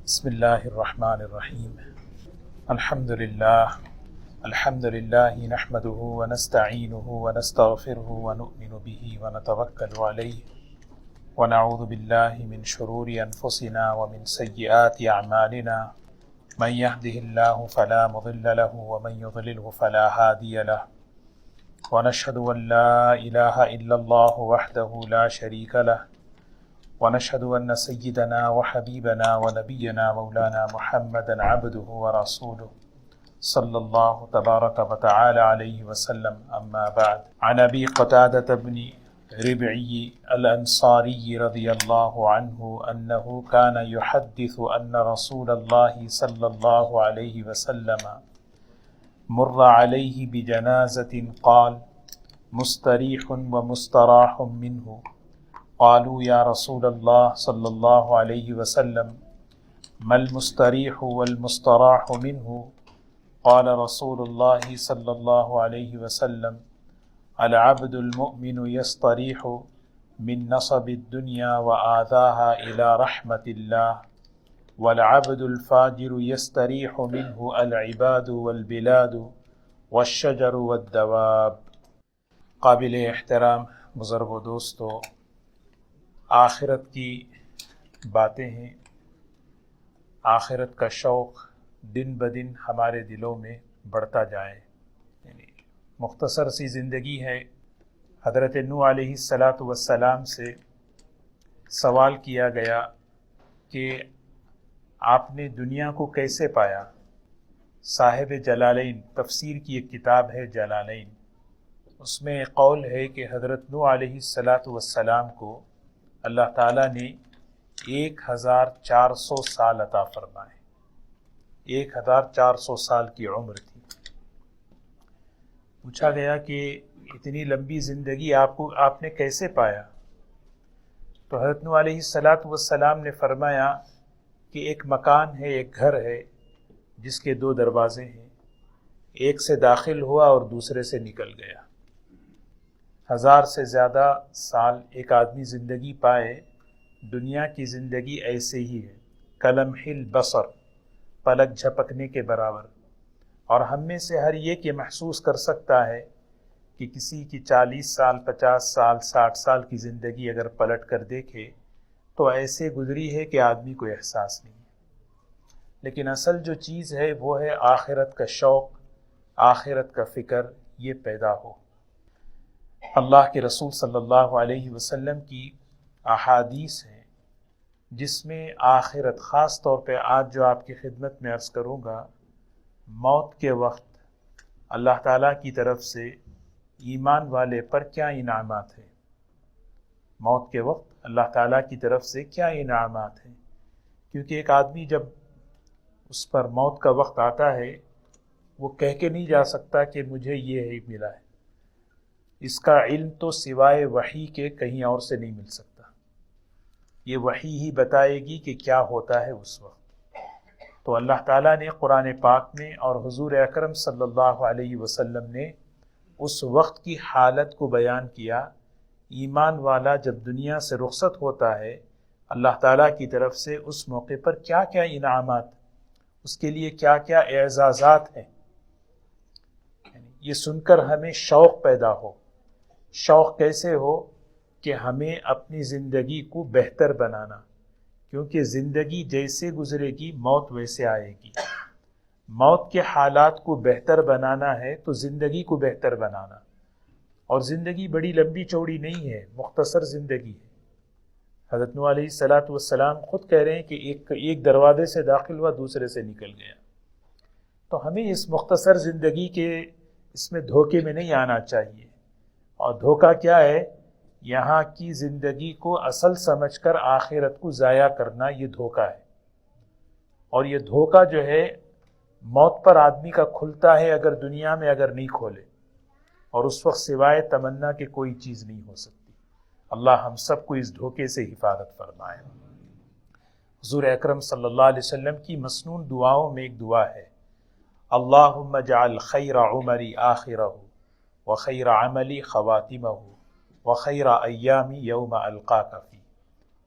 بسم الله الرحمن الرحيم. الحمد لله نحمده ونستعينه ونستغفره ونؤمن به ونتوكل عليه ونعوذ بالله من شرور أنفسنا ومن سيئات أعمالنا من يهده الله فلا مضل له ومن يضلله فلا هادي له ونشهد أن لا إله إلا الله وحده لا شريك له ونشهد أن سيدنا وحبيبنا ونبينا مولانا محمدا عبده ورسوله صلى الله تبارك وتعالى عليه وسلم. أما بعد، عن أبي قتادة بن ربعي الأنصاري رضي الله عنه أنه كان يحدث أن رسول الله صلى الله عليه وسلم مر عليه بجنازة قال: مستريح ومستراح منه. قالوا: يا رسول الله صلى الله عليه وسلم ما المستريح والمستراح منه؟ قال رسول الله صلى الله عليه وسلم: العبد المؤمن يستريح من نصب الدنيا وآذاها إلى رحمة الله، والعبد الفاجر يستريح منه العباد والبلاد والشجر والدواب. قابل احترام بزرگ و دوستو، آخرت کی باتیں ہیں. آخرت کا شوق دن بدن ہمارے دلوں میں بڑھتا جائے. یعنی مختصر سی زندگی ہے. حضرت نوح علیہ السلام سے سوال کیا گیا کہ آپ نے دنیا کو کیسے پایا. صاحب جلالین تفسیر کی ایک کتاب ہے جلالین، اس میں قول ہے کہ حضرت نوح علیہ السلام کو اللہ تعالیٰ نے 1400 سال عطا فرمائے. 1400 سال کی عمر تھی. پوچھا گیا کہ اتنی لمبی زندگی آپ نے کیسے پایا؟ تو حضرت نوح علیہ السلام نے فرمایا کہ ایک مکان ہے، ایک گھر ہے جس کے 2 دروازے ہیں. ایک سے داخل ہوا اور دوسرے سے نکل گیا. 1000 سے زیادہ سال ایک آدمی زندگی پائے. دنیا کی زندگی ایسے ہی ہے، کلمح البصر، پلک جھپکنے کے برابر. اور ہم میں سے ہر ایک یہ محسوس کر سکتا ہے کہ کسی کی 40 سال 50 سال 60 سال کی زندگی اگر پلٹ کر دیکھے تو ایسے گزری ہے کہ آدمی کو احساس نہیں ہے. لیکن اصل جو چیز ہے وہ ہے آخرت کا شوق، آخرت کا فکر یہ پیدا ہو. اللہ کے رسول صلی اللہ علیہ وسلم کی احادیث ہیں جس میں آخرت، خاص طور پہ آج جو آپ کی خدمت میں عرض کروں گا، موت کے وقت اللہ تعالیٰ کی طرف سے ایمان والے پر کیا انعامات ہیں. موت کے وقت اللہ تعالیٰ کی طرف سے کیا انعامات ہیں. کیونکہ ایک آدمی جب اس پر موت کا وقت آتا ہے وہ کہہ کے نہیں جا سکتا کہ مجھے یہ ہی ملا ہے. اس کا علم تو سوائے وحی کے کہیں اور سے نہیں مل سکتا. یہ وحی ہی بتائے گی کہ کیا ہوتا ہے اس وقت. تو اللہ تعالیٰ نے قرآن پاک میں اور حضور اکرم صلی اللہ علیہ وسلم نے اس وقت کی حالت کو بیان کیا. ایمان والا جب دنیا سے رخصت ہوتا ہے اللہ تعالیٰ کی طرف سے اس موقع پر کیا کیا انعامات، اس کے لیے کیا کیا اعزازات ہیں. یہ سن کر ہمیں شوق پیدا ہو. شوق کیسے ہو؟ کہ ہمیں اپنی زندگی کو بہتر بنانا. کیونکہ زندگی جیسے گزرے گی موت ویسے آئے گی. موت کے حالات کو بہتر بنانا ہے تو زندگی کو بہتر بنانا. اور زندگی بڑی لمبی چوڑی نہیں ہے، مختصر زندگی ہے. حضرت نوح علیہ السلام خود کہہ رہے ہیں کہ ایک دروازے سے داخل ہوا دوسرے سے نکل گیا. تو ہمیں اس مختصر زندگی کے اس میں دھوکے میں نہیں آنا چاہیے. اور دھوکہ کیا ہے؟ یہاں کی زندگی کو اصل سمجھ کر آخرت کو ضائع کرنا، یہ دھوکہ ہے. اور یہ دھوکہ جو ہے موت پر آدمی کا کھلتا ہے اگر دنیا میں اگر نہیں کھولے، اور اس وقت سوائے تمنا کہ کوئی چیز نہیں ہو سکتی. اللہ ہم سب کو اس دھوکے سے حفاظت فرمائے. حضور اکرم صلی اللہ علیہ وسلم کی مسنون دعاؤں میں ایک دعا ہے: اللہم اجعل خیر عمری آخرہ وخیر عملی خواتمہ وخیر ایامی یوم القاک فی.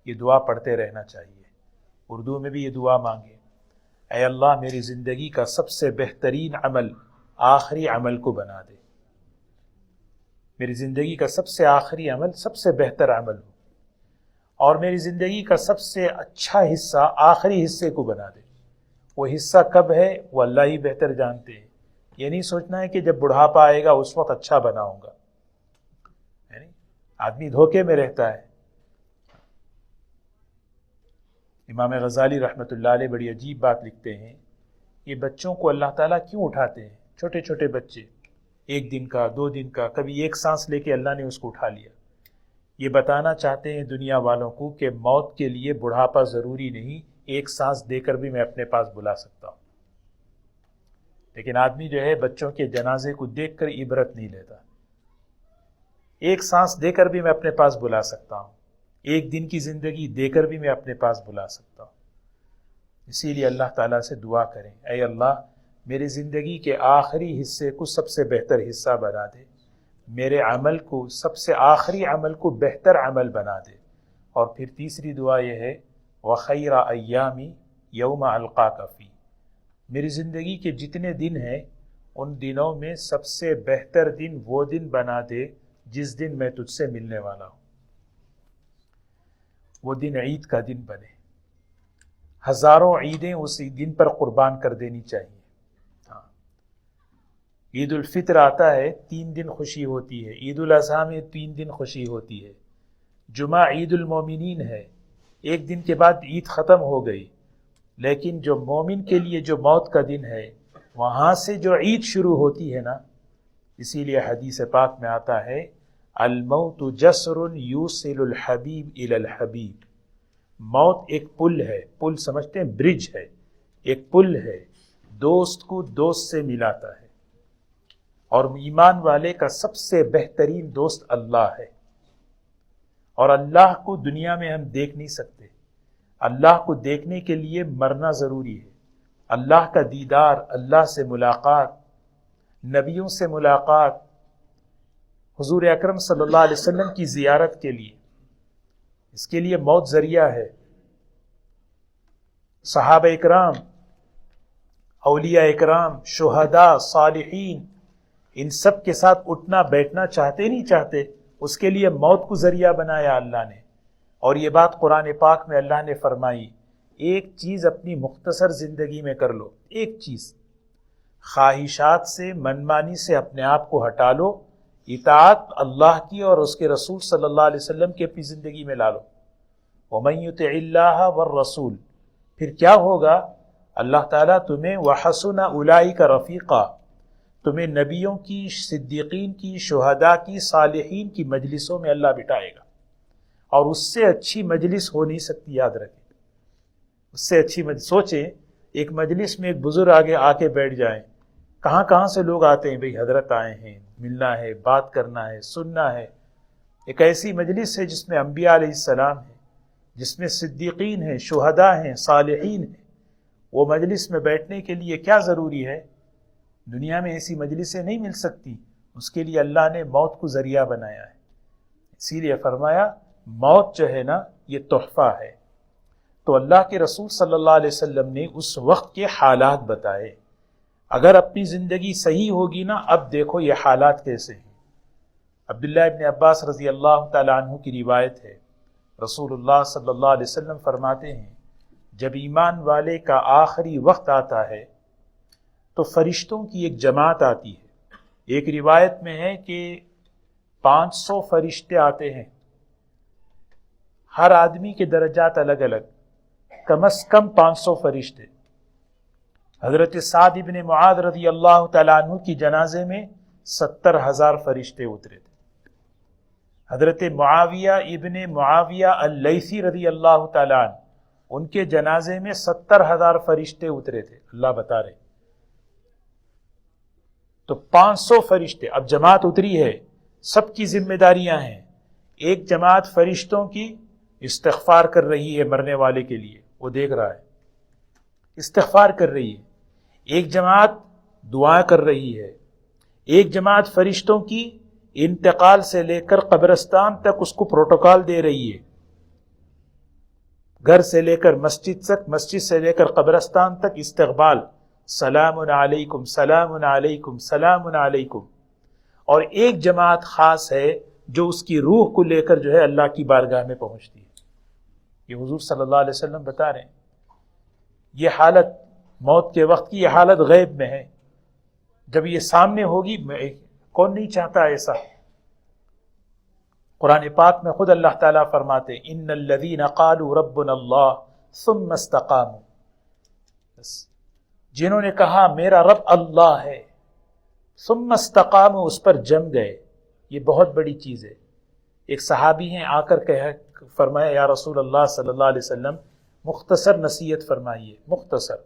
یہ دعا پڑھتے رہنا چاہیے. اردو میں بھی یہ دعا مانگے، اے اللہ میری زندگی کا سب سے بہترین عمل آخری عمل کو بنا دے، میری زندگی کا سب سے آخری عمل سب سے بہتر عمل ہو، اور میری زندگی کا سب سے اچھا حصہ آخری حصے کو بنا دے۔ وہ حصہ کب ہے وہ اللہ ہی بہتر جانتے ہیں، یہ نہیں سوچنا ہے کہ جب بڑھاپا آئے گا اس وقت اچھا بناؤں گا، یعنی آدمی دھوکے میں رہتا ہے۔ امام غزالی رحمۃ اللہ علیہ بڑی عجیب بات لکھتے ہیں، یہ بچوں کو اللہ تعالیٰ کیوں اٹھاتے ہیں؟ چھوٹے چھوٹے بچے، 1 دن کا 2 دن کا، کبھی 1 سانس لے کے اللہ نے اس کو اٹھا لیا۔ یہ بتانا چاہتے ہیں دنیا والوں کو کہ موت کے لیے بڑھاپا ضروری نہیں، 1 سانس دے کر بھی میں اپنے پاس بلا سکتا ہوں۔ لیکن آدمی جو ہے بچوں کے جنازے کو دیکھ کر عبرت نہیں لیتا، 1 سانس دے کر بھی میں اپنے پاس بلا سکتا ہوں، 1 دن کی زندگی دے کر بھی میں اپنے پاس بلا سکتا ہوں۔ اسی لیے اللہ تعالیٰ سے دعا کریں، اے اللہ میری زندگی کے آخری حصے کو سب سے بہتر حصہ بنا دے، میرے عمل کو سب سے آخری عمل کو بہتر عمل بنا دے۔ اور پھر تیسری دعا یہ ہے، وَخَيْرَ أَيَّامِ يَوْمَ أَلْقَاكَ فِي، میری زندگی کے جتنے دن ہیں ان دنوں میں سب سے بہتر دن وہ دن بنا دے جس دن میں تجھ سے ملنے والا ہوں۔ وہ دن عید کا دن بنے، ہزاروں عیدیں اسی دن پر قربان کر دینی چاہیے۔ عید الفطر آتا ہے 3 دن خوشی ہوتی ہے، عید الاضحیٰ میں 3 دن خوشی ہوتی ہے، جمعہ عید المومنین ہے، 1 دن کے بعد عید ختم ہو گئی، لیکن جو مومن کے لیے جو موت کا دن ہے وہاں سے جو عید شروع ہوتی ہے نا، اسی لیے حدیث پاک میں آتا ہے الموت جسر یوصل الحبیب الی الحبیب، موت ایک پل ہے، پل سمجھتے ہیں برج ہے، ایک پل ہے، دوست کو دوست سے ملاتا ہے، اور ایمان والے کا سب سے بہترین دوست اللہ ہے، اور اللہ کو دنیا میں ہم دیکھ نہیں سکتے، اللہ کو دیکھنے کے لیے مرنا ضروری ہے، اللہ کا دیدار، اللہ سے ملاقات، نبیوں سے ملاقات، حضور اکرم صلی اللہ علیہ وسلم کی زیارت کے لیے، اس کے لیے موت ذریعہ ہے۔ صحابہ اکرام، اولیاء اکرام، شہداء، صالحین، ان سب کے ساتھ اٹھنا بیٹھنا چاہتے نہیں چاہتے، اس کے لیے موت کو ذریعہ بنایا اللہ نے۔ اور یہ بات قرآن پاک میں اللہ نے فرمائی، ایک چیز اپنی مختصر زندگی میں کر لو، ایک چیز، خواہشات سے، منمانی سے اپنے آپ کو ہٹا لو، اطاعت اللہ کی اور اس کے رسول صلی اللہ علیہ وسلم کی اپنی زندگی میں لا لو۔ وَمَن يُطِعِ اللَّهَ وَالرَّسُولَ، پھر کیا ہوگا؟ اللہ تعالیٰ تمہیں وَحَسُنَ أُولَٰئِكَ رَفِيقًا، تمہیں نبیوں کی، صدیقین کی، شہداء کی، صالحین کی مجلسوں میں اللہ بٹھائے گا، اور اس سے اچھی مجلس ہو نہیں سکتی، یاد رکھیں، اس سے اچھی مجلس۔ سوچیں ایک مجلس میں ایک بزرگ آگے آ کے بیٹھ جائیں، کہاں کہاں سے لوگ آتے ہیں، بھئی حضرت آئے ہیں، ملنا ہے، بات کرنا ہے، سننا ہے۔ ایک ایسی مجلس ہے جس میں انبیاء علیہ السلام ہیں، جس میں صدیقین ہیں، شہداء ہیں، صالحین ہیں، وہ مجلس میں بیٹھنے کے لیے کیا ضروری ہے؟ دنیا میں ایسی مجلسیں نہیں مل سکتی، اس کے لیے اللہ نے موت کو ذریعہ بنایا ہے۔ اسی لیے فرمایا موت جو ہے نا یہ تحفہ ہے۔ تو اللہ کے رسول صلی اللہ علیہ وسلم نے اس وقت کے حالات بتائے، اگر اپنی زندگی صحیح ہوگی نا، اب دیکھو یہ حالات کیسے ہیں۔ عبداللہ ابن عباس رضی اللہ تعالیٰ عنہ کی روایت ہے، رسول اللہ صلی اللہ علیہ وسلم فرماتے ہیں جب ایمان والے کا آخری وقت آتا ہے تو فرشتوں کی ایک جماعت آتی ہے، ایک روایت میں ہے کہ 500 فرشتے آتے ہیں، ہر آدمی کے درجات الگ الگ، کم از کم 500 فرشتے۔ حضرت سعد ابن معاذ رضی اللہ تعالیٰ عنہ کی جنازے میں 70,000 فرشتے اترے تھے۔ حضرت معاویہ ابن معاویہ اللیثی رضی اللہ تعالیٰ عنہ، ان کے جنازے میں 70,000 فرشتے اترے تھے، اللہ بتا رہے۔ تو 500 فرشتے، اب جماعت اتری ہے، سب کی ذمہ داریاں ہیں۔ ایک جماعت فرشتوں کی استغفار کر رہی ہے مرنے والے کے لیے، وہ دیکھ رہا ہے، استغفار کر رہی ہے۔ ایک جماعت دعا کر رہی ہے، ایک جماعت فرشتوں کی انتقال سے لے کر قبرستان تک اس کو پروٹوکال دے رہی ہے، گھر سے لے کر مسجد تک، مسجد سے لے کر قبرستان تک استقبال، سلام علیکم سلام علیکم سلام علیکم۔ اور ایک جماعت خاص ہے جو اس کی روح کو لے کر جو ہے اللہ کی بارگاہ میں پہنچتی ہے۔ یہ حضور صلی اللہ علیہ وسلم بتا رہے ہیں، یہ حالت موت کے وقت کی، یہ حالت غیب میں ہے، جب یہ سامنے ہوگی کون نہیں چاہتا ایسا؟ قرآن پاک میں خود اللہ تعالیٰ فرماتے ان الذین قالوا ربنا اللہ ثم استقاموا، جنہوں نے کہا میرا رب اللہ ہے، ثم استقاموا، اس پر جم گئے۔ یہ بہت بڑی چیز ہے۔ ایک صحابی ہیں، آ کر فرمایا یا رسول اللہ صلی اللہ علیہ وسلم مختصر نصیحت فرمائیے۔ مختصر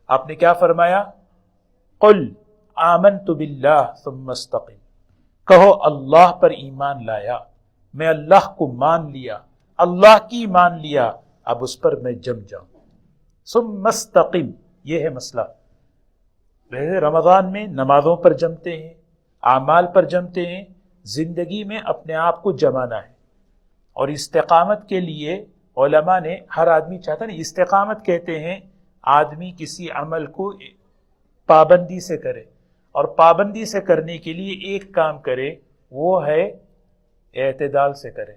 آپ نے کیا فرمایا؟ قل آمنت باللہ ثم استقم، کہو اللہ پر ایمان لایا، میں اللہ کو مان لیا، اللہ کی مان لیا، اب اس پر میں جم جاؤں۔ ثم استقم، یہ ہے مسئلہ۔ رمضان میں نمازوں پر جمتے ہیں، اعمال پر جمتے ہیں، زندگی میں اپنے آپ کو جمانا ہے۔ اور استقامت کے لیے علماء نے، ہر آدمی چاہتا ہے، استقامت کہتے ہیں آدمی کسی عمل کو پابندی سے کرے، اور پابندی سے کرنے کے لیے ایک کام کرے، وہ ہے اعتدال سے کرے۔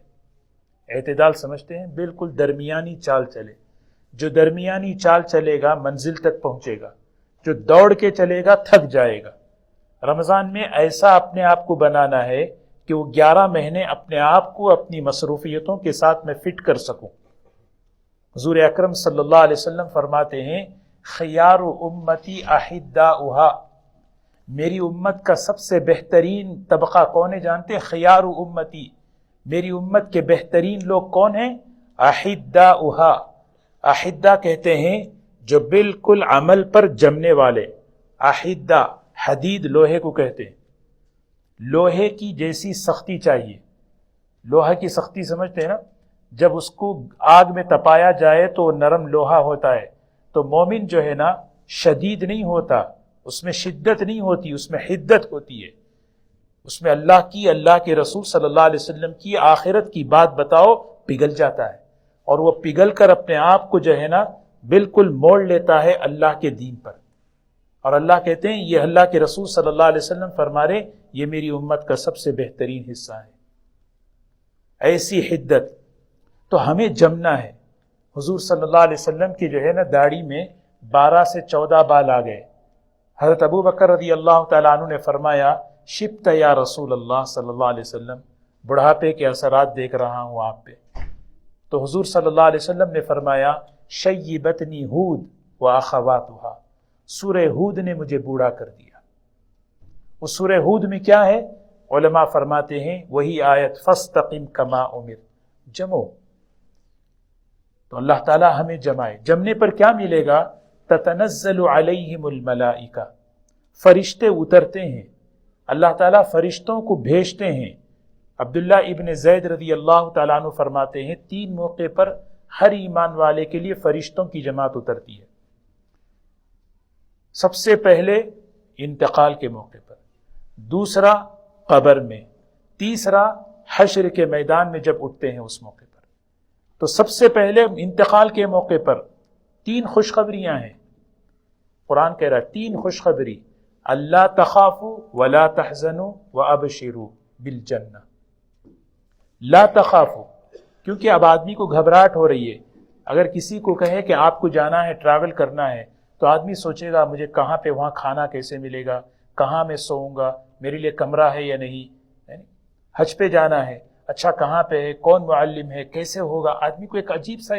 اعتدال سمجھتے ہیں؟ بالکل درمیانی چال چلے۔ جو درمیانی چال چلے گا منزل تک پہنچے گا، جو دوڑ کے چلے گا تھک جائے گا۔ رمضان میں ایسا اپنے آپ کو بنانا ہے کہ وہ 11 مہینے اپنے آپ کو اپنی مصروفیتوں کے ساتھ میں فٹ کر سکوں۔ حضور اکرم صلی اللہ علیہ وسلم فرماتے ہیں خیار امتی احداؤہا، میری امت کا سب سے بہترین طبقہ کون ہے جانتے ہیں؟ خیار امتی، میری امت کے بہترین لوگ کون ہیں؟ احداؤہا، احدہ کہتے ہیں جو بالکل عمل پر جمنے والے۔ احدہ، حدید لوہے کو کہتے ہیں، لوہے کی جیسی سختی چاہیے۔ لوہا کی سختی سمجھتے ہیں نا؟ جب اس کو آگ میں تپایا جائے تو نرم لوہا ہوتا ہے۔ تو مومن جو ہے نا شدید نہیں ہوتا، اس میں شدت نہیں ہوتی، اس میں حدت ہوتی ہے۔ اس میں اللہ کی، اللہ کے رسول صلی اللہ علیہ وسلم کی، آخرت کی بات بتاؤ، پگھل جاتا ہے، اور وہ پگھل کر اپنے آپ کو جو ہے نا بالکل موڑ لیتا ہے اللہ کے دین پر۔ اور اللہ کہتے ہیں، یہ اللہ کے رسول صلی اللہ علیہ وسلم فرما رہے یہ میری امت کا سب سے بہترین حصہ ہے۔ ایسی حدت تو ہمیں جمنا ہے۔ حضور صلی اللہ علیہ وسلم کی جو ہے نا داڑھی میں 12 سے 14 بال آ گئے۔ حضرت ابو بکر رضی اللہ تعالیٰ عنہ نے فرمایا شبت یا رسول اللہ صلی اللہ علیہ وسلم، بڑھاپے کے اثرات دیکھ رہا ہوں آپ پہ۔ تو حضور صلی اللہ علیہ وسلم نے فرمایا شیبتنی ہود واخواتھا، سورہ ہود نے مجھے بوڑھا کر دیا۔ اس سورہ ہود میں کیا ہے؟ علماء فرماتے ہیں وہی آیت فاستقم کما امر، جمو۔ تو اللہ تعالیٰ ہمیں جمائے۔ جمنے پر کیا ملے گا؟ تتنزل علیہم الملائکہ، فرشتے اترتے ہیں، اللہ تعالیٰ فرشتوں کو بھیجتے ہیں۔ عبداللہ ابن زید رضی اللہ تعالیٰ عنہ فرماتے ہیں 3 موقع پر ہر ایمان والے کے لیے فرشتوں کی جماعت اترتی ہے۔ سب سے پہلے انتقال کے موقع پر، دوسرا قبر میں، تیسرا حشر کے میدان میں جب اٹھتے ہیں اس موقع پر۔ تو سب سے پہلے انتقال کے موقع پر 3 خوشخبریاں ہیں۔ قرآن کہہ رہا ہے 3 خوشخبری، اللہ تخافوا ولا تحزنوا وابشروا بالجنہ۔ لا تخافوا، کیونکہ اب آدمی کو گھبراہٹ ہو رہی ہے۔ اگر کسی کو کہے کہ آپ کو جانا ہے، ٹریول کرنا ہے، تو آدمی سوچے گا مجھے کہاں پہ وہاں کھانا کیسے ملے گا، کہاں میں سوؤں گا، میرے لیے کمرہ ہے یا نہیں۔ حج پہ جانا ہے، اچھا کہاں پہ ہے، کون معلم ہے، کیسے ہوگا، آدمی کو ایک عجیب سا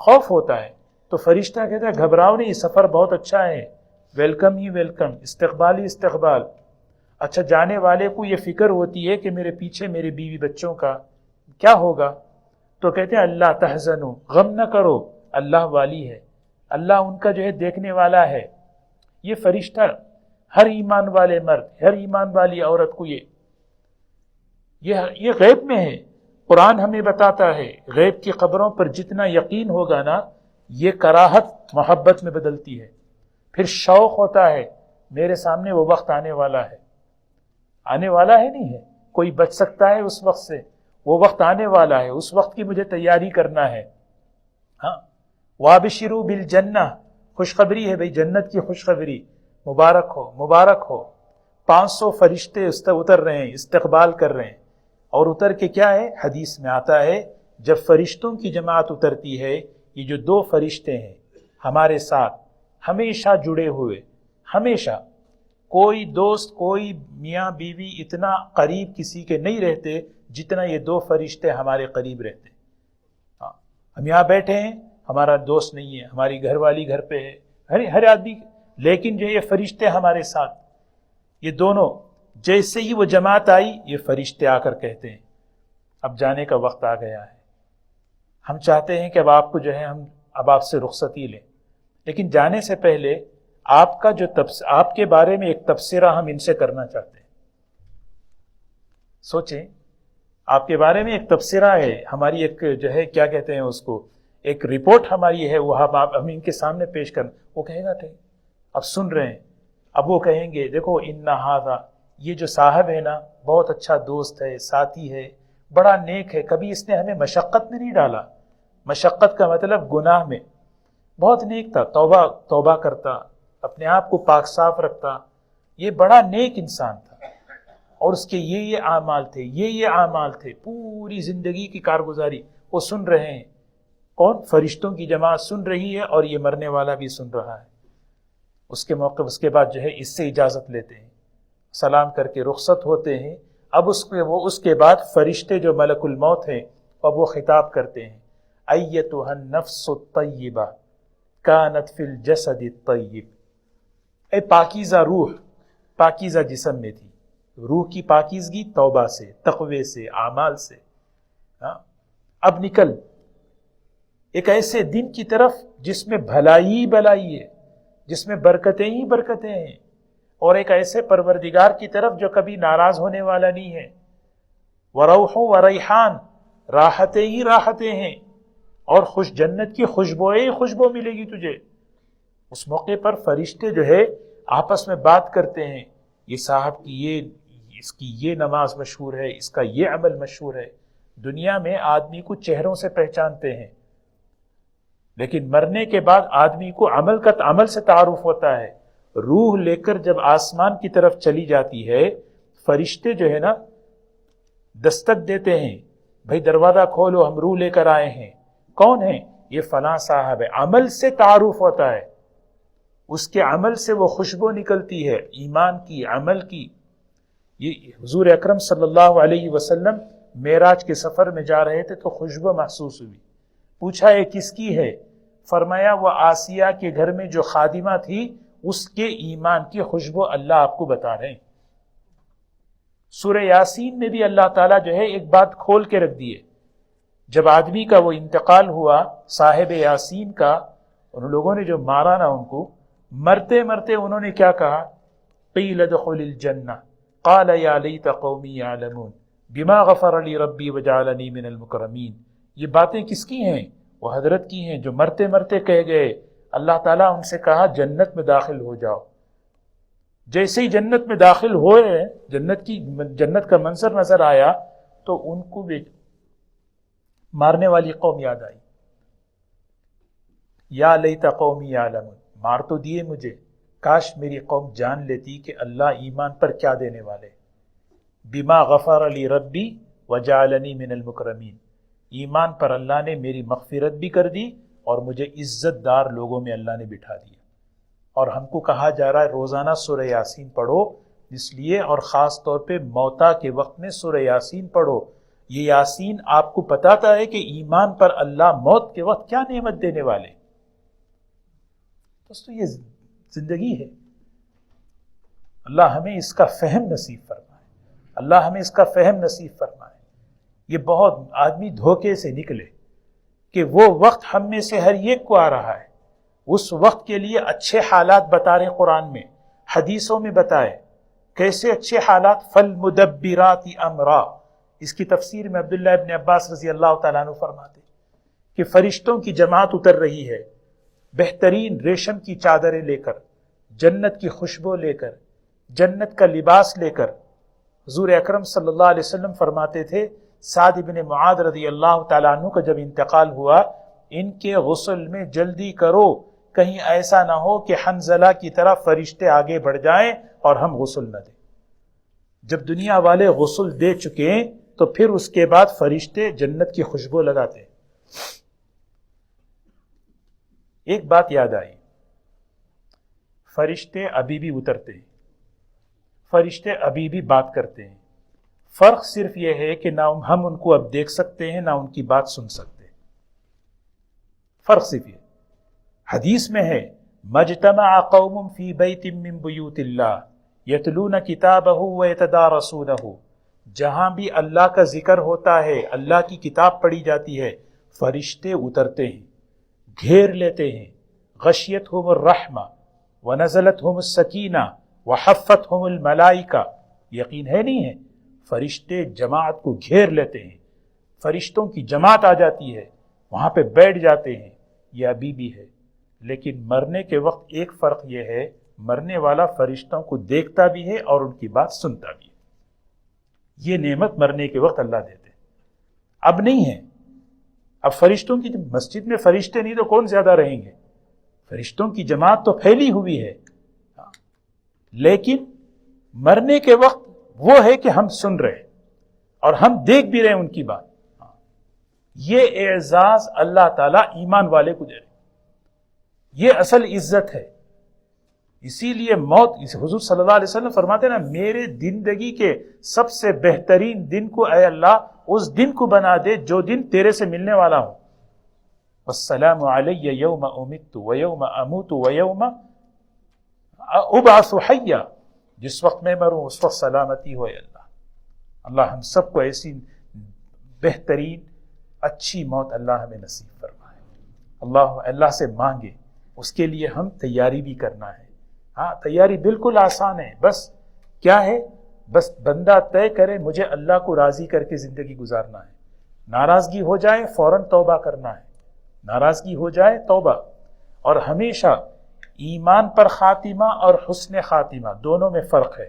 خوف ہوتا ہے۔ تو فرشتہ کہتا ہے گھبراؤ نہیں، سفر بہت اچھا ہے، ویلکم ہی ویلکم، استقبال ہی استقبال۔ اچھا جانے والے کو یہ فکر ہوتی ہے کہ میرے پیچھے میرے بیوی بچوں کا کیا ہوگا، تو کہتے ہیں اللہ تحزنوا، غم نہ کرو، اللہ والی ہے، اللہ ان کا جو ہے دیکھنے والا ہے۔ یہ فرشتہ ہر ایمان والے مرد، ہر ایمان والی عورت کو یہ غیب میں ہے۔ قرآن ہمیں بتاتا ہے غیب کی خبروں پر جتنا یقین ہوگا نا، یہ کراہت محبت میں بدلتی ہے، پھر شوق ہوتا ہے میرے سامنے وہ وقت آنے والا ہے۔ آنے والا ہے نہیں ہے، کوئی بچ سکتا ہے اس وقت سے، وہ وقت آنے والا ہے، اس وقت کی مجھے تیاری کرنا ہے۔ ہاں، وابشروا بالجنہ، خوشخبری ہے بھئی، جنت کی خوشخبری، مبارک ہو مبارک ہو۔ 500 فرشتے اتر رہے ہیں، استقبال کر رہے ہیں، اور اتر کے کیا ہے، حدیث میں آتا ہے جب فرشتوں کی جماعت اترتی ہے، یہ جو 2 فرشتے ہیں ہمارے ساتھ ہمیشہ جڑے ہوئے، ہمیشہ، کوئی دوست، کوئی میاں بیوی اتنا قریب کسی کے نہیں رہتے جتنا یہ 2 فرشتے ہمارے قریب رہتے ہیں۔ ہاں، ہم یہاں بیٹھے ہیں، ہمارا دوست نہیں ہے، ہماری گھر والی گھر پہ ہے، ہر آدمی، لیکن جو یہ فرشتے ہمارے ساتھ، یہ دونوں، جیسے ہی وہ جماعت آئی، یہ فرشتے آ کر کہتے ہیں اب جانے کا وقت آ گیا ہے، ہم چاہتے ہیں کہ اب آپ کو جو ہے، ہم اب آپ سے رخصتی لیں، لیکن جانے سے پہلے آپ کا جو آپ کے بارے میں ایک تبصرہ ہم ان سے کرنا چاہتے ہیں۔ سوچیں، آپ کے بارے میں ایک تبصرہ ہے، ہماری ایک جو ہے کیا کہتے ہیں اس کو، ایک رپورٹ ہماری ہے، وہ ہم ان کے سامنے پیش کرنا۔ وہ کہے گا ٹھیک، اب سن رہے ہیں، اب وہ کہیں گے دیکھو ان ھذا، یہ جو صاحب ہے نا، بہت اچھا دوست ہے، ساتھی ہے، بڑا نیک ہے، کبھی اس نے ہمیں مشقت میں نہیں ڈالا۔ مشقت کا مطلب گناہ میں، بہت نیک تھا، توبہ کرتا، اپنے آپ کو پاک صاف رکھتا، یہ بڑا نیک انسان تھا، اور اس کے یہ اعمال تھے، یہ اعمال تھے، پوری زندگی کی کارگزاری وہ سن رہے ہیں۔ کون؟ فرشتوں کی جماعت سن رہی ہے، اور یہ مرنے والا بھی سن رہا ہے۔ اس کے موقع اس کے بعد جو ہے اس سے اجازت لیتے ہیں، سلام کر کے رخصت ہوتے ہیں۔ اب اس کے بعد فرشتے جو ملک الموت ہیں، اب وہ خطاب کرتے ہیں، ایتھا النفس الطیبہ کانت فی الجسد الطیب، اے پاکیزہ روح، پاکیزہ جسم میں تھی، روح کی پاکیزگی توبہ سے، تقوی سے، اعمال سے، اب نکل ایک ایسے دن کی طرف جس میں بھلائی بھلائی ہے، جس میں برکتیں ہی برکتیں ہیں، اور ایک ایسے پروردگار کی طرف جو کبھی ناراض ہونے والا نہیں ہے، وروح و ریحان، راحتیں ہی راحتیں ہیں، اور جنت کی خوشبو ملے گی تجھے۔ اس موقع پر فرشتے جو ہے آپس میں بات کرتے ہیں، یہ صاحب کی اس کی یہ نماز مشہور ہے، اس کا یہ عمل مشہور ہے۔ دنیا میں آدمی کو چہروں سے پہچانتے ہیں، لیکن مرنے کے بعد آدمی کو عمل سے تعارف ہوتا ہے۔ روح لے کر جب آسمان کی طرف چلی جاتی ہے، فرشتے جو ہے نا دستک دیتے ہیں، بھئی دروازہ کھولو، ہم روح لے کر آئے ہیں۔ کون ہیں؟ یہ فلاں صاحب ہے۔ عمل سے تعارف ہوتا ہے، اس کے عمل سے وہ خوشبو نکلتی ہے، ایمان کی، عمل کی۔ یہ حضور اکرم صلی اللہ علیہ وسلم معراج کے سفر میں جا رہے تھے تو خوشبو محسوس ہوئی، پوچھا یہ کس کی ہے؟ فرمایا وہ آسیہ کے گھر میں جو خادمہ تھی، اس کے ایمان کی خوشبو اللہ آپ کو بتا رہے ہیں۔ سورہ یاسین میں بھی اللہ تعالیٰ جو ہے ایک بات کھول کے رکھ دیے، جب آدمی کا وہ انتقال ہوا، صاحب یاسین کا، ان لوگوں نے جو مارا نا ان کو، مرتے مرتے انہوں نے کیا کہا؟ قیل ادخل الجنہ قال یا لیت قومی یعلمون بما غفر لی ربی وجعلنی من المکرمین۔ یہ باتیں کس کی ہیں؟ وہ حضرت کی ہیں جو مرتے مرتے کہہ گئے، اللہ تعالیٰ ان سے کہا جنت میں داخل ہو جاؤ۔ جیسے ہی جنت میں داخل ہوئے، جنت کا منظر نظر آیا تو ان کو بھی مارنے والی قوم یاد آئی، یا لیت قومی یعلمون، مار تو دیے مجھے، کاش میری قوم جان لیتی کہ اللہ ایمان پر کیا دینے والے۔ بما غفر لی ربی وجعلنی من المکرمین، ایمان پر اللہ نے میری مغفرت بھی کر دی اور مجھے عزت دار لوگوں میں اللہ نے بٹھا دیا۔ اور ہم کو کہا جا رہا ہے روزانہ سورہ یاسین پڑھو، اس لیے، اور خاص طور پہ موتا کے وقت میں سورہ یاسین پڑھو۔ یہ یاسین آپ کو بتاتا ہے کہ ایمان پر اللہ موت کے وقت کیا نعمت دینے والے۔ دوستو یہ زندگی ہے، اللہ ہمیں اس کا فہم نصیب فرمائے، اللہ ہمیں اس کا فہم نصیب فرمائے۔ یہ بہت آدمی دھوکے سے نکلے کہ وہ وقت ہم میں سے ہر ایک کو آ رہا ہے، اس وقت کے لیے اچھے حالات بتا رہے قرآن میں، حدیثوں میں بتائے کیسے اچھے حالات۔ فالمدبرات امرا، اس کی تفسیر میں عبداللہ ابن عباس رضی اللہ تعالیٰ عنہ فرماتے کہ فرشتوں کی جماعت اتر رہی ہے، بہترین ریشم کی چادریں لے کر، جنت کی خوشبو لے کر، جنت کا لباس لے کر۔ حضور اکرم صلی اللہ علیہ وسلم فرماتے تھے، سعد بن معاذ رضی اللہ تعالیٰ عنہ کا جب انتقال ہوا ان کے غسل میں جلدی کرو، کہیں ایسا نہ ہو کہ حنظلہ کی طرح فرشتے آگے بڑھ جائیں اور ہم غسل نہ دیں۔ جب دنیا والے غسل دے چکے تو پھر اس کے بعد فرشتے جنت کی خوشبو لگاتے ہیں۔ ایک بات یاد آئی، فرشتے ابھی بھی اترتے ہیں، فرشتے ابھی بھی بات کرتے ہیں، فرق صرف یہ ہے کہ نہ ہم ان کو اب دیکھ سکتے ہیں نہ ان کی بات سن سکتے ہیں، فرق صرف یہ۔ حدیث میں ہے مجتمع قوم فی بیت من بیوت اللہ یتلون کتابہ ویتدارسونہ، جہاں بھی اللہ کا ذکر ہوتا ہے، اللہ کی کتاب پڑھی جاتی ہے، فرشتے اترتے ہیں، گھیر لیتے ہیں۔ غشیتہم الرحمہ ونزلتہم السکینہ وحفتہم الملائکہ، یقین ہے نہیں ہے؟ فرشتے جماعت کو گھیر لیتے ہیں، فرشتوں کی جماعت آ جاتی ہے، وہاں پہ بیٹھ جاتے ہیں۔ یہ ابھی بھی ہے، لیکن مرنے کے وقت ایک فرق یہ ہے، مرنے والا فرشتوں کو دیکھتا بھی ہے اور ان کی بات سنتا بھی ہے۔ یہ نعمت مرنے کے وقت اللہ دیتے، اب نہیں ہے۔ اب فرشتوں کی مسجد میں فرشتے نہیں تو کون زیادہ رہیں گے؟ فرشتوں کی جماعت تو پھیلی ہوئی ہے، لیکن مرنے کے وقت وہ ہے کہ ہم سن رہے اور ہم دیکھ بھی رہے ان کی بات۔ یہ اعزاز اللہ تعالیٰ ایمان والے کو دے رہے، یہ اصل عزت ہے۔ اسی لیے موت، حضور صلی اللہ علیہ وسلم فرماتے ہیں نا، میرے زندگی کے سب سے بہترین دن کو اے اللہ اس دن کو بنا دے جو دن تیرے سے ملنے والا ہوں۔ والسلام علی یوم امت ویوم اموت ویوم ابعث حیا، جس وقت میں مروں اس وقت سلامتی ہو۔ اللہ اللہ ہم سب کو ایسی بہترین اچھی موت اللہ ہمیں نصیب فرمائے۔ اللہ سے مانگے، اس کے لیے ہم تیاری بھی کرنا ہے۔ ہاں، تیاری بالکل آسان ہے، بس کیا ہے؟ بس بندہ طے کرے مجھے اللہ کو راضی کر کے زندگی گزارنا ہے، ناراضگی ہو جائے فوراً توبہ کرنا ہے، ناراضگی ہو جائے توبہ۔ اور ہمیشہ ایمان پر خاتمہ اور حسن خاتمہ دونوں میں فرق ہے۔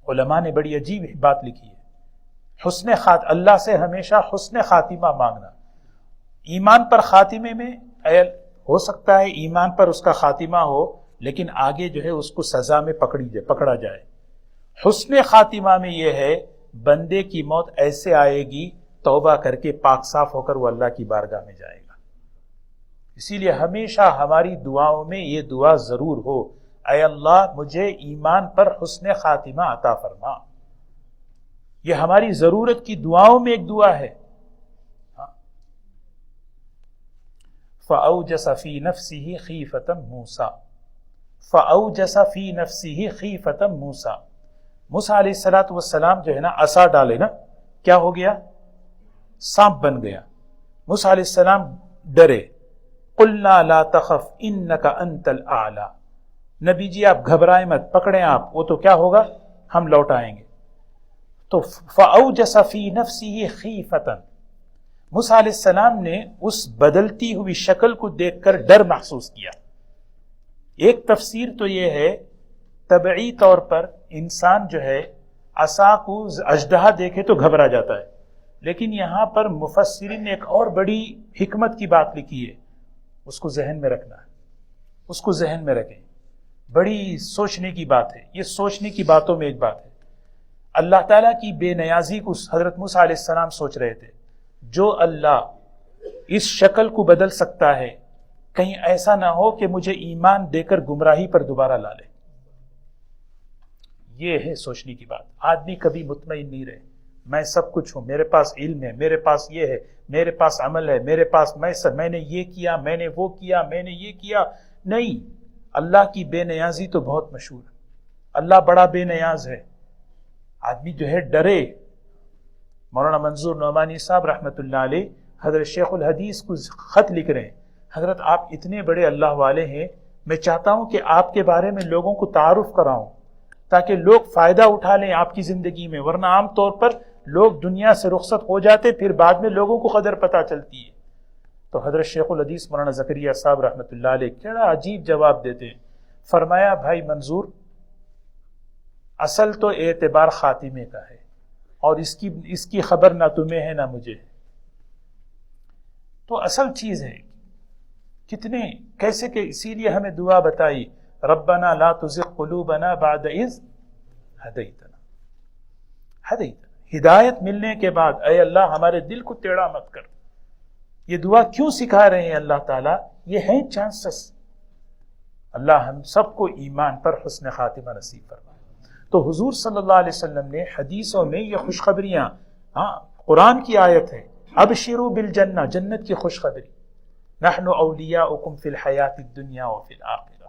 علماء نے بڑی عجیب بات لکھی ہے، اللہ سے ہمیشہ حسن خاتمہ مانگنا۔ ایمان پر خاتمے میں ہو سکتا ہے ایمان پر اس کا خاتمہ ہو، لیکن آگے جو ہے اس کو سزا میں پکڑا جائے۔ حسن خاتمہ میں یہ ہے بندے کی موت ایسے آئے گی، توبہ کر کے پاک صاف ہو کر وہ اللہ کی بارگاہ میں جائے گا۔ اسی لیے ہمیشہ ہماری دعاؤں میں یہ دعا ضرور ہو، اے اللہ مجھے ایمان پر حسن خاتمہ عطا فرما۔ یہ ہماری ضرورت کی دعاؤں میں ایک دعا ہے۔ فَأَوْجَسَ فِي نَفْسِهِ خِيفَةً مُوسَىٰ، فَأَوْجَسَ فِي نَفْسِهِ خِيفَةً مُوسَىٰ، موسیٰ علیہ السلام جو ہے نا عصا ڈالے نا، کیا ہو گیا؟ سانپ بن گیا۔ موسیٰ علیہ السلام ڈرے، قُلْنَا لَا تَخَفْ إِنَّكَ أَنْتَ الْأَعْلَىٰ، نبی جی آپ گھبرائیں مت، پکڑیں آپ، وہ تو کیا ہوگا؟ ہم لوٹائیں گے۔ تو فَأَوْجَسَ فِي نَفْسِهِ خِيفَةً، موسیٰ علیہ السلام نے اس بدلتی ہوئی شکل کو دیکھ کر ڈر محسوس کیا۔ ایک تفسیر تو یہ ہے، طبعی طور پر انسان جو ہے عصا کو اژدہا دیکھے تو گھبرا جاتا ہے، لیکن یہاں پر مفسرین نے ایک اور بڑی حکمت کی بات لکھی ہے، اس کو ذہن میں رکھنا ہے، اس کو ذہن میں رکھیں، بڑی سوچنے کی بات ہے۔ یہ سوچنے کی باتوں میں ایک بات ہے، اللہ تعالیٰ کی بے نیازی کو حضرت موسیٰ علیہ السلام سوچ رہے تھے، جو اللہ اس شکل کو بدل سکتا ہے، کہیں ایسا نہ ہو کہ مجھے ایمان دے کر گمراہی پر دوبارہ لا لے۔ یہ ہے سوچنے کی بات۔ آدمی کبھی مطمئن نہیں رہے، میں سب کچھ ہوں، میرے پاس علم ہے، میرے پاس یہ ہے، میرے پاس عمل ہے، میرے پاس میں نے یہ کیا، میں نے وہ کیا، میں نے یہ کیا۔ نہیں، اللہ کی بے نیازی تو بہت مشہور ہے، اللہ بڑا بے نیاز ہے۔ آدمی جو ہے ڈرے۔ مولانا منظور نعمانی صاحب رحمۃ اللہ علیہ حضرت شیخ الحدیث کو خط لکھ رہے ہیں، حضرت آپ اتنے بڑے اللہ والے ہیں، میں چاہتا ہوں کہ آپ کے بارے میں لوگوں کو تعارف کراؤں تاکہ لوگ فائدہ اٹھا لیں آپ کی زندگی میں، ورنہ عام طور پر لوگ دنیا سے رخصت ہو جاتے، پھر بعد میں لوگوں کو قدر پتہ چلتی ہے۔ تو حضرت شیخ الحدیث مولانا زکریا صاحب رحمۃ اللہ علیہ کیا عجیب جواب دیتے ہیں، فرمایا بھائی منظور، اصل تو اعتبار خاتمے کا ہے، اور اس کی خبر نہ تمہیں ہے نہ مجھے ہے۔ تو اصل چیز ہے کتنے کیسے کہ اسی لیے ہمیں دعا بتائی ربنا لا تزغ قلوبنا بعد اذ ہدیتنا، ہدایت ملنے کے بعد اے اللہ ہمارے دل کو ٹیڑھا مت کر. یہ دعا کیوں سکھا رہے ہیں اللہ تعالیٰ؟ یہ ہیں چانسز. اللہ ہم سب کو ایمان پر حسن خاتمہ نصیب فرمائے. تو حضور صلی اللہ علیہ وسلم نے حدیثوں میں یہ خوشخبریاں، قرآن کی آیت ہے ابشروا بالجنہ، جنت کی خوشخبری، نحن اولیاؤکم فی الحیات الدنیا وفی الآخرہ.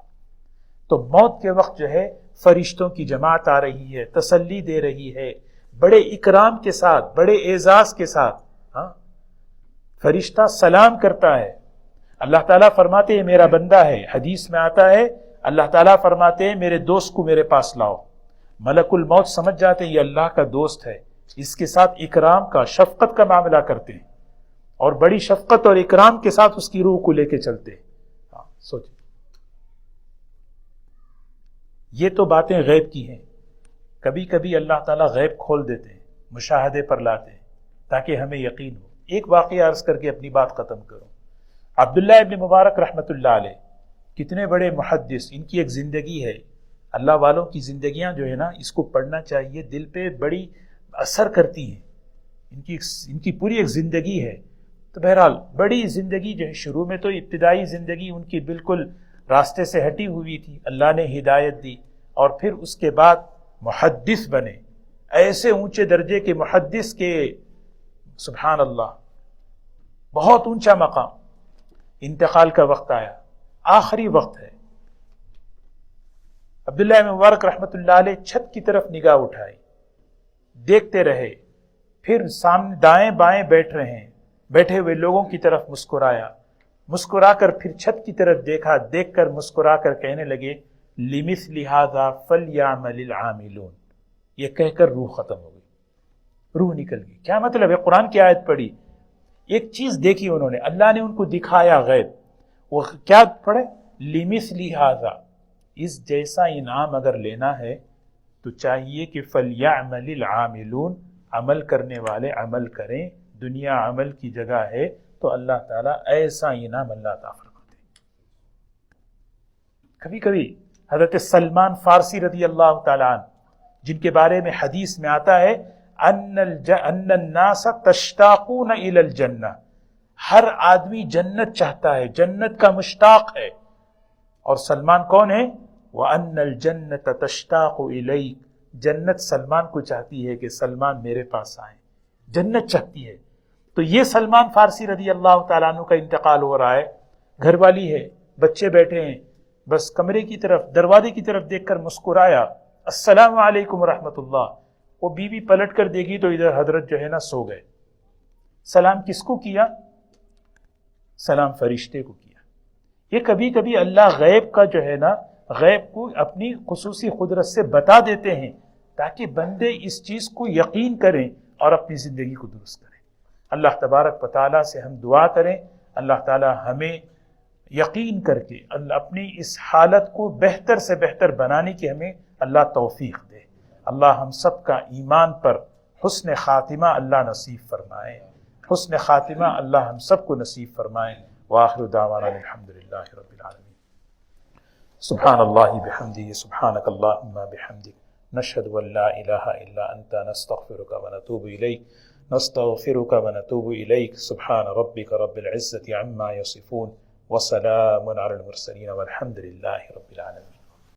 تو موت کے وقت جو ہے فرشتوں کی جماعت آ رہی ہے، تسلی دے رہی ہے، بڑے اکرام کے ساتھ، بڑے اعزاز کے ساتھ. فرشتہ سلام کرتا ہے. اللہ تعالیٰ فرماتے ہیں میرا بندہ ہے. حدیث میں آتا ہے اللہ تعالیٰ فرماتے ہیں میرے دوست کو میرے پاس لاؤ. ملک الموت سمجھ جاتے ہیں یہ اللہ کا دوست ہے، اس کے ساتھ اکرام کا، شفقت کا معاملہ کرتے ہیں، اور بڑی شفقت اور اکرام کے ساتھ اس کی روح کو لے کے چلتے ہیں. سوچیں، یہ تو باتیں غیب کی ہیں. کبھی کبھی اللہ تعالیٰ غیب کھول دیتے ہیں، مشاہدے پر لاتے ہیں تاکہ ہمیں یقین ہو. ایک واقعہ عرض کر کے اپنی بات ختم کروں. عبداللہ ابن مبارک رحمۃ اللہ علیہ کتنے بڑے محدث، ان کی ایک زندگی ہے. اللہ والوں کی زندگیاں جو ہے نا، اس کو پڑھنا چاہیے، دل پہ بڑی اثر کرتی ہیں. ان کی پوری ایک زندگی ہے. تو بہرحال بڑی زندگی جو ہے، شروع میں تو ابتدائی زندگی ان کی بالکل راستے سے ہٹی ہوئی تھی، اللہ نے ہدایت دی، اور پھر اس کے بعد محدث بنے، ایسے اونچے درجے کے محدث کے سبحان اللہ، بہت اونچا مقام. انتقال کا وقت آیا، آخری وقت ہے. عبداللہ بن مبارک رحمۃ اللہ علیہ چھت کی طرف نگاہ اٹھائی، دیکھتے رہے، پھر سامنے دائیں بائیں بیٹھے ہوئے لوگوں کی طرف مسکرایا، مسکرا کر پھر چھت کی طرف دیکھا، دیکھ کر مسکرا کر کہنے لگے لِمِثْلِ هَذَا فَلْيَعْمَلِ الْعَامِلُونَ. یہ کہہ کر روح ختم ہو گئی، روح نکل گئی. کیا مطلب ہے؟ قرآن کی آیت پڑھی، ایک چیز دیکھی انہوں نے، اللہ نے ان کو دکھایا غیب. وہ کیا پڑھے؟ لِمِثْلِ هَذَا، اس جیسا انعام اگر لینا ہے تو چاہیے کہ فَلْيَعْمَلِ الْعَامِلُونَ، عمل کرنے والے عمل کریں. دنیا عمل کی جگہ ہے تو اللہ تعالیٰ ایسا انعام اللہ عطا فرماتے ہیں. کبھی کبھی حضرت سلمان فارسی رضی اللہ تعالیٰ عنہ، جن کے بارے میں حدیث میں آتا ہے ان الناس تشتاقون الی الجنہ، ہر آدمی جنت چاہتا ہے، جنت کا مشتاق ہے. اور سلمان کون ہے؟ وَأَنَّ الْجَنَّةَ تَشْتَاقُ إِلَيْكَ، جنت سلمان کو چاہتی ہے کہ سلمان میرے پاس آئیں، جنت چاہتی ہے. تو یہ سلمان فارسی رضی اللہ تعالیٰ عنہ کا انتقال ہو رہا ہے، گھر والی ہے، بچے بیٹھے ہیں، بس کمرے کی طرف، دروازے کی طرف دیکھ کر مسکرایا، السلام علیکم ورحمۃ اللہ. وہ بیوی پلٹ کر دیکھی تو ادھر حضرت جو ہے نا سو گئے. سلام کس کو کیا؟ سلام فرشتے کو کیا. یہ کبھی کبھی اللہ غیب کا جو ہے نا، غیب کو اپنی خصوصی قدرت سے بتا دیتے ہیں تاکہ بندے اس چیز کو یقین کریں اور اپنی زندگی کو درست کریں. اللہ تبارک و تعالیٰ سے ہم دعا کریں، اللہ تعالیٰ ہمیں یقین کر کے اپنی اس حالت کو بہتر سے بہتر بنانے کی ہمیں اللہ توفیق دے. اللہ ہم سب کا ایمان پر حسن خاتمہ اللہ نصیب فرمائے، حسن خاتمہ اللہ ہم سب کو نصیب فرمائے. وآخر دعوانا الحمدللہ رب العالمین. سبحان اللہ بحمدہ، سبحانک اللہم بحمدک، نشہد ان لا الہ الا انت، نستغفرک ونتوب الیک، نستغفرک ونتوب الیک. سبحان ربک رب العزة عما یصفون، وسلام علی المرسلین، والحمد للہ رب العالمین.